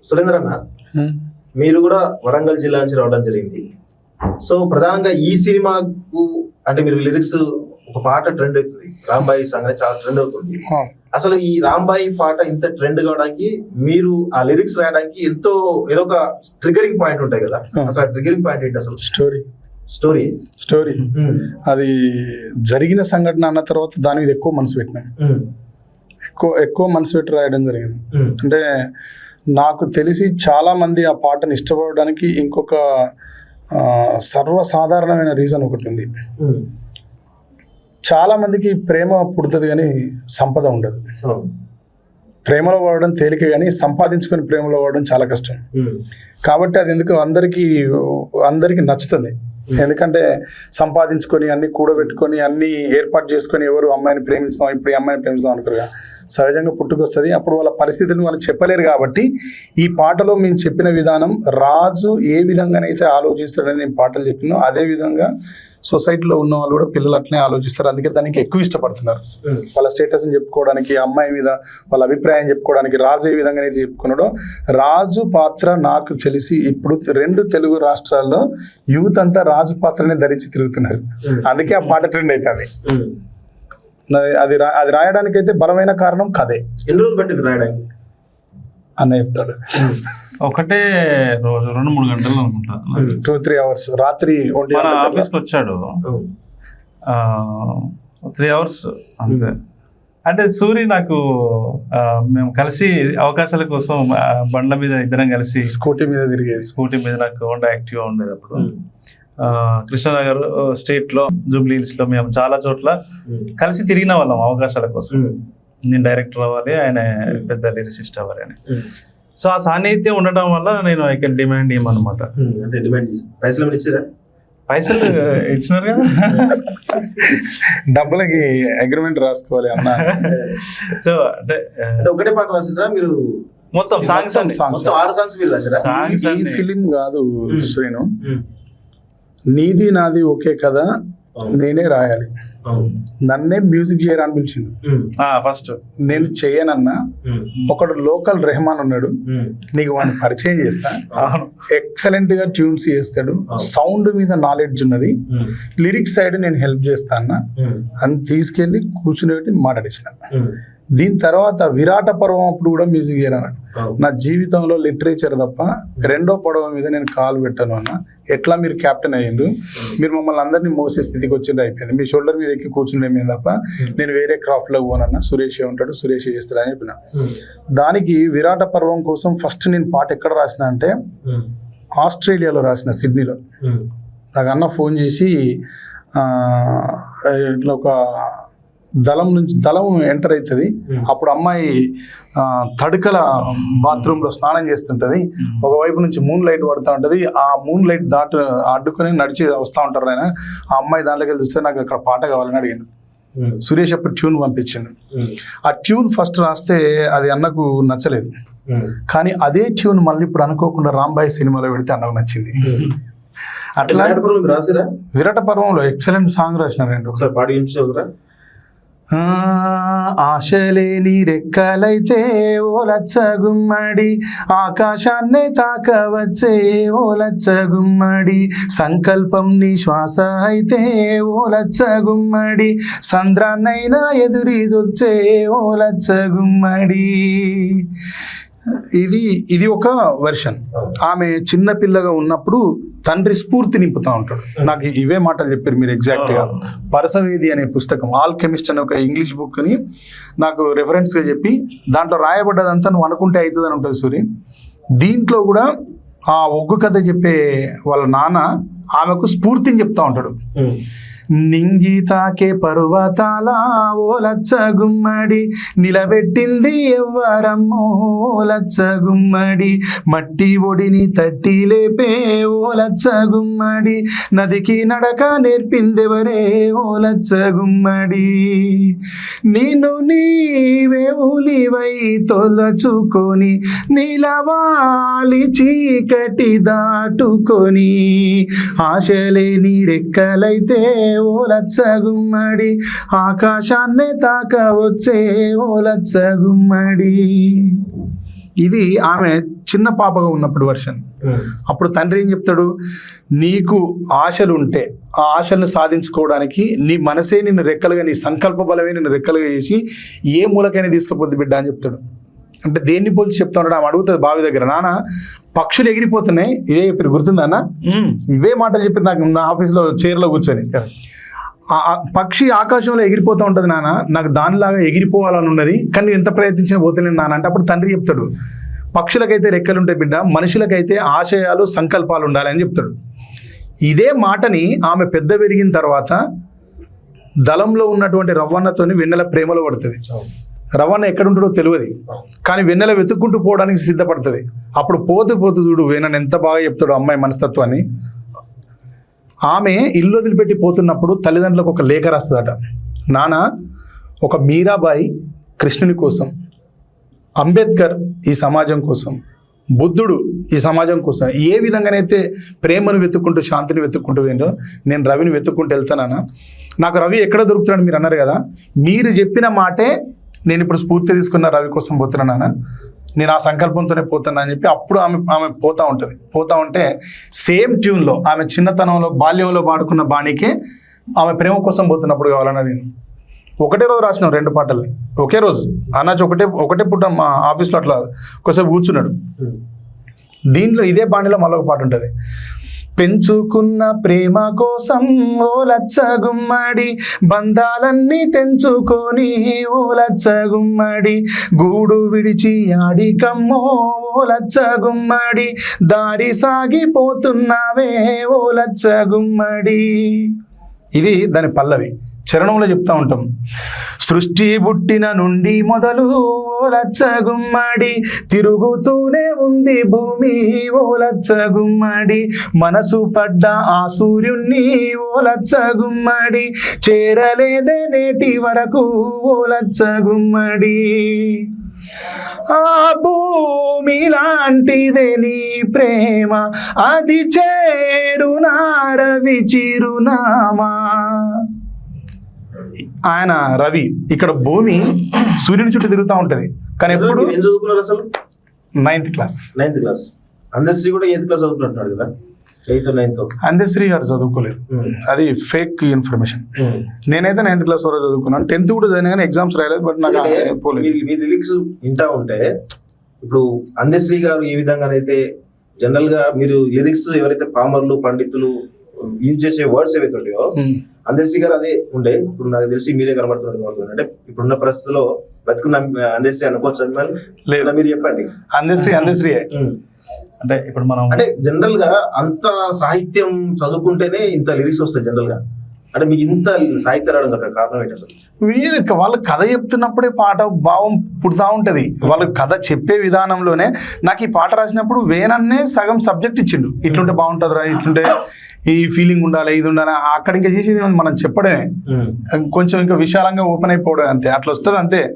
సురేంద్ర అన్న, మీరు కూడా వరంగల్ జిల్లా నుంచి రావడం జరిగింది. సో ప్రధానంగా ఈ సినిమాకు అంటే మీరు లిరిక్స్ ఒక పాట ట్రెండ్ అవుతుంది, రాంబాయి సాంగ్ అనేది చాలా ట్రెండ్ అవుతుంది. అసలు ఈ రాంబాయి పాట ఇంత ట్రెండ్ కావడానికి మీరు ఆ లిరిక్స్ రాయడానికి ఏదో ఒక ట్రిగరింగ్ పాయింట్ ఉంటాయి కదా, అసలు ట్రిగరింగ్ పాయింట్ ఏంటి? అసలు స్టోరీ అది జరిగిన సంఘటన అన్న తర్వాత దాని మీద ఎక్కువ మనసు పెట్టినా, ఎక్కువ మనసు పెట్టి రాయడం జరిగింది. అంటే నాకు తెలిసి చాలా మంది ఆ పాటను ఇష్టపడడానికి ఇంకొక సర్వసాధారణమైన రీజన్ ఒకటి ఉంది. చాలా మందికి ప్రేమ పుడుతుంది కానీ సంపద ఉండదు. ప్రేమలో పడడం తేలిక కానీ సంపాదించుకొని ప్రేమలో పడడం చాలా కష్టం. కాబట్టి అది ఎందుకు అందరికీ నచ్చుతుంది. ఎందుకంటే సంపాదించుకొని అన్ని కూడబెట్టుకొని అన్ని ఏర్పాటు చేసుకొని ఎవరు అమ్మాయిని ప్రేమించుదాం, ఇప్పుడు ఈ అమ్మాయిని ప్రేమించుదాం అనుకోరుగా, సహజంగా పుట్టుకొస్తుంది. అప్పుడు వాళ్ళ పరిస్థితులను వాళ్ళు చెప్పలేరు. కాబట్టి ఈ పాటలో మేము చెప్పిన విధానం, రాజు ఏ విధంగానైతే ఆలోచిస్తాడని నేను పాటలు చెప్పినో అదే విధంగా సొసైటీలో ఉన్న వాళ్ళు కూడా పిల్లలు అట్లనే ఆలోచిస్తారు. అందుకే దానికి ఎక్కువ ఇష్టపడుతున్నారు. వాళ్ళ స్టేటస్ని చెప్పుకోవడానికి, అమ్మాయి మీద వాళ్ళ అభిప్రాయం చెప్పుకోవడానికి రాజు ఏ విధంగా అయితే చెప్పుకున్నాడో, రాజు పాత్ర నాకు తెలిసి ఇప్పుడు 2 తెలుగు రాష్ట్రాల్లో యూత్ అంతా రాజు పాత్రనే ధరించి తిరుగుతున్నారు. అందుకే ఆ పాట ట్రెండ్ అవుతుంది. అది రాయడానికైతే బలమైన కారణం కథే. ఎన్ని రోజులు పట్టింది రాయడానికి అన్న చెప్తాడు. ఒకటే రోజు 2-3 గంటలు అనుకుంటా, 2-3 hours. రాత్రి ఆఫీస్కి వచ్చాడు, 3 hours అంతే. అంటే సూరి నాకు మేము కలిసి అవకాశాల కోసం బండ్ల మీద ఇద్దరం కలిసి స్కూటీ మీద నాకు హోండా యాక్టివ్ ఉండేది అప్పుడు. కృష్ణనగర్ స్టేట్లో జూబ్లీ హిల్స్లో మేము చాలా చోట్ల కలిసి తిరిగిన వాళ్ళం అవకాశాల కోసం. నేను డైరెక్టర్ అవ్వాలి, ఆయన పెద్ద లిరిసిస్ట్ అవ్వాలి అని. సో ఆ సాన్నిహిత్యం ఉండటం వల్ల నేను ఐ కెన్ డిమాండ్ అనమాట. పైసలు ఇచ్చినారు కదా, డబ్బులకి అగ్రిమెంట్ రాసుకోవాలి అన్న. సో అంటే ఒకటే పాట రాసిరా మీరు? మొత్తం సాంగ్స్ 6 songs మీరు రాసిరా? ఈ ఫిలిం కాదు శ్రీను, నీది నాది ఒకే కదా, నేనే రాయాలి, నన్నే మ్యూజిక్ చేయరాని పిలిచిండు. ఫస్ట్ నేను చెయ్యనన్నా, ఒకడు లోకల్ రెహమాన్ ఉన్నాడు, నీకు వాడిని పరిచయం చేస్తా, ఎక్సలెంట్ గా ట్యూన్స్ చేస్తాడు, సౌండ్ మీద నాలెడ్జ్ ఉన్నది, లిరిక్స్ సైడ్ నేను హెల్ప్ చేస్తా అన్న అని తీసుకెళ్లి కూర్చుని మాట్లాడించిన. దీని తర్వాత విరాట పర్వం అప్పుడు కూడా మ్యూజిక్ చేయరన్నాడు. నా జీవితంలో లిటరేచర్ తప్ప 2వ పడవ మీద నేను కాలు పెట్టాను అన్న. ఎట్లా మీరు క్యాప్టెన్ అయ్యిండు, మీరు మమ్మల్ని అందరినీ మోసే స్థితికి వచ్చింది, అయిపోయింది, మీ షోల్డర్ మీద ఎక్కి కూర్చుండే తప్ప నేను వేరే క్రాఫ్ట్లో పోనన్నా, సురేష్ ఉంటాడు, సురేష్ చేస్తాడు అని చెప్పిన. దానికి విరాట పర్వం కోసం ఫస్ట్ నేను పాట ఎక్కడ రాసిన అంటే ఆస్ట్రేలియాలో రాసిన, సిడ్నీలో. నాకు అన్న ఫోన్ చేసి ఇట్లా ఒక దళం ఎంటర్ అవుతుంది, అప్పుడు అమ్మాయి తడకల బాత్రూంలో స్నానం చేస్తుంటది, ఒకవైపు నుంచి మూన్ లైట్ పడుతూ ఉంటుంది, ఆ మూన్ లైట్ అడ్డుకొని నడిచి వస్తూ ఉంటారు ఆయన. ఆ అమ్మాయి దాంట్లోకి వెళ్ళి చూస్తే నాకు అక్కడ పాట కావాలని అడిగాను. సురేష్ అప్పుడు ట్యూన్ పంపించాను. ఆ ట్యూన్ ఫస్ట్ రాస్తే అది అన్నకు నచ్చలేదు, కానీ అదే ట్యూన్ మళ్ళీ ఇప్పుడు అనుకోకుండా రాంబాయి సినిమాలో పెడితే అన్నకు నచ్చింది. అట్లా విరాట పర్వంలో ఎక్సలెంట్ సాంగ్ రాసినారండి. ఒకసారి పాడి ఆశలేని రెక్కలైతే ఓ లచ్చగుమ్మడి, ఆకాశాన్నే తాకవచ్చే ఓ లచ్చగుమ్మడి, సంకల్పం నీ శ్వాస అయితే ఓ లచ్చగుమ్మడి, సంద్రాన్నైనా ఎదురీదొచ్చే ఓ లచ్చగుమ్మడి. ఇది ఒక వెర్షన్. ఆమె చిన్నపిల్లగా ఉన్నప్పుడు తండ్రి స్ఫూర్తి నింపుతూ ఉంటాడు. నాకు ఇవే మాటలు చెప్పారు మీరు ఎగ్జాక్ట్గా. పరసవేది అనే పుస్తకం, ఆల్కెమిస్ట్ అనే ఒక ఇంగ్లీష్ బుక్ని నాకు రెఫరెన్స్గా చెప్పి దాంట్లో రాయబడ్డదంతా నువ్వు అనుకుంటే అవుతుంది అని ఉంటుంది సూరి. దీంట్లో కూడా ఆ ఒగ్గు కథ చెప్పే వాళ్ళ నాన్న ఆమెకు స్ఫూర్తిని చెప్తా ఉంటాడు. నింగి తాకే పర్వతాల ఓ లచ్చగుమ్మడి, నిలబెట్టింది ఎవ్వరమ్మో లచ్చగుమ్మడి, మట్టి ఒడిని తట్టి లేపే ఓ లచ్చగుమ్మడి, నదికి నడక నేర్పిందెవరే ఓ లచ్చగుమ్మడి, నేను నీవే ఉలివై తొలచుకొని నిలవాలి చీకటి దాటుకొని, ఆశలేని రెక్కలైతే ఓ లచ్చగుమ్మడి, ఆకాశాన్నే తాకవచ్చే ఓ లచ్చగుమ్మడి. ఇది ఆమె చిన్న పాపగా ఉన్నప్పుడు వర్షన్. అప్పుడు తండ్రి ఏం చెప్తాడు, నీకు ఆశలు ఉంటే ఆ ఆశలను సాధించుకోవడానికి నీ మనసే నిన్ను రెక్కలుగా, నీ సంకల్ప బలమే నిన్ను రెక్కలుగా చేసి ఏ మూలకైనా తీసుకుపోద్ది బిడ్డ అని చెప్తాడు. అంటే దేన్ని పోల్చి చెప్తా ఉన్నాడు, ఆమె అడుగుతుంది బావి దగ్గర, నాన్న పక్షులు ఎగిరిపోతున్నాయి, ఇదే చెప్పారు గుర్తుందా అన్న, ఇవే మాటలు చెప్పారు నాకు నా ఆఫీస్లో చైర్లో కూర్చొని. పక్షి ఆకాశంలో ఎగిరిపోతూ ఉంటుంది నాన్న, నాకు దానిలాగా ఎగిరిపోవాలని ఉన్నది, కానీ ఎంత ప్రయత్నించినా పోతలేను నాన్న అంటే అప్పుడు తండ్రి చెప్తాడు, పక్షులకైతే రెక్కలు ఉంటాయి బిడ్డ, మనుషులకైతే ఆశయాలు సంకల్పాలు ఉండాలి అని చెప్తాడు. ఇదే మాటని ఆమె పెద్ద పెరిగిన తర్వాత దళంలో ఉన్నటువంటి రవ్వన్నతోని వెన్నెల ప్రేమలో పడుతుంది. రవ్వన్న ఎక్కడుంటాడో తెలియదు, కానీ వెన్నెల వెతుక్కుంటూ పోవడానికి సిద్ధపడుతుంది. అప్పుడు పోతూ పోతూ చూడు వేణన్ ఎంత బాగా చెప్తాడు అమ్మాయి మనస్తత్వాన్ని. ఆమె ఇల్లు వదిలిపెట్టి పోతున్నప్పుడు తల్లిదండ్రులకు ఒక లేఖ రాస్తుందట, నాన్న ఒక మీరాబాయి కృష్ణుని కోసం, అంబేద్కర్ ఈ సమాజం కోసం, బుద్ధుడు ఈ సమాజం కోసం ఏ విధంగానైతే ప్రేమను వెతుక్కుంటూ శాంతిని వెతుక్కుంటూ పోయిందో నేను రవిని వెతుక్కుంటూ వెళ్తానా, నాకు రవి ఎక్కడ దొరుకుతాడని మీరు అన్నారు కదా, మీరు చెప్పిన మాటే నేను ఇప్పుడు స్ఫూర్తి తీసుకున్న రవి కోసం పోతున్నానా, నేను ఆ సంకల్పంతోనే పోతున్నా అని చెప్పి అప్పుడు ఆమె పోతూ ఉంటుంది. పోతూ ఉంటే సేమ్ ట్యూన్లో ఆమె చిన్నతనంలో బాల్యంలో పాడుకున్న బాణీకే ఆమె ప్రేమ కోసం పోతున్నప్పుడు కావాలన్నా నేను ఒకటే రోజు రాసినాం 2 పాటల్ని ఒకే రోజు. అన్నాచి ఒకటే పుట్ట మా ఆఫీస్లో అట్లా ఒకసారి కూర్చున్నాడు. దీంట్లో ఇదే బాణీలో మళ్ళీ ఒక పాట ఉంటుంది, పెంచుకున్న ప్రేమ కోసం ఓ లచ్చ గుమ్మడి, బంధాలన్నీ తెంచుకొని ఓ లచ్చ గుమ్మడి, గూడు విడిచి ఆడి కమ్మో ఓ లచ్చ గుమ్మడి, దారి సాగిపోతున్నావే ఓ లచ్చ గుమ్మడి. ఇది దాని పల్లవి. చరణంలో చెప్తా ఉంటాం, సృష్టి పుట్టిన నుండి మొదలు ఓ లచ్చ గుమ్మడి, తిరుగుతూనే ఉంది భూమి ఓ లచ్చ గుమ్మడి, మనసు పడ్డ ఆ సూర్యుణ్ణి ఓ లచ్చ గుమ్మడి, చేరలేదే నేటి వరకు ఓ లచ్చ గుమ్మడి, ఆ భూమి లాంటిదే నీ ప్రేమ, అది చేరునా రవి చిరునామా. ఆయన రవి, ఇక్కడ భూమి సూర్యుని చుట్టూ తిరుగుతూ ఉంటది, కానీ ఎప్పుడు ఏం చదువుకున్నారు అసలు? 9th class. అందశ్రీ కూడా 8th క్లాస్ చదువుకుంటున్నాడు కదా, 8th 9th. అందశ్రీ గారు చదువుకోలేదు, అది ఫేక్ ఇన్ఫర్మేషన్. నేనైతే 9th క్లాస్ వరకు చదువుకున్నాను, 10th కూడా చదివినా కానీ ఎగ్జామ్స్ రాయలేదు. బట్ నాకు మీ లిరిక్స్ వింటా ఉంటే ఇప్పుడు అందశ్రీ గారు ఏ విధంగానైతే జనరల్ గా మీరు లిరిక్స్ ఎవరైతే పామర్లు పండితులు యూజ్ చేసే వర్డ్స్ ఏవైతే ఉంటాయో అందశ్రీ గారు అదే ఉండే. ఇప్పుడు నాకు తెలిసి మీరే కనబడుతున్నట్టు అంటే ఇప్పుడున్న పరిస్థితిలో బతుకున్న అందశ్రీ అనుకోవచ్చు లేదా మీరు చెప్పండి. అందశ్రీ అంటే ఇప్పుడు మనం అంటే జనరల్ గా అంత సాహిత్యం చదువుకుంటేనే ఇంత లిరిక్స్ వస్తాయి జనరల్ గా, అంటే మీకు ఇంత సాహిత్యం రావడం కదా కారణం ఏంటి అసలు? వాళ్ళు కథ చెప్తున్నప్పుడే పాట భావం పుడుతూ ఉంటుంది. వాళ్ళు కథ చెప్పే విధానంలోనే నాకు ఈ పాట రాసినప్పుడు వేనన్నే సగం సబ్జెక్ట్ ఇచ్చిండు, ఇట్లుంటే బాగుంటుందిరా, ఇట్లుంటే ఈ ఫీలింగ్ ఉండాలి, ఇది ఉండాలి. అక్కడ ఇంకా చేసేది మనం చెప్పడమే, కొంచెం ఇంకా విశాలంగా ఓపెన్ అయిపోవడం అంతే, అట్లా వస్తుంది అంతే.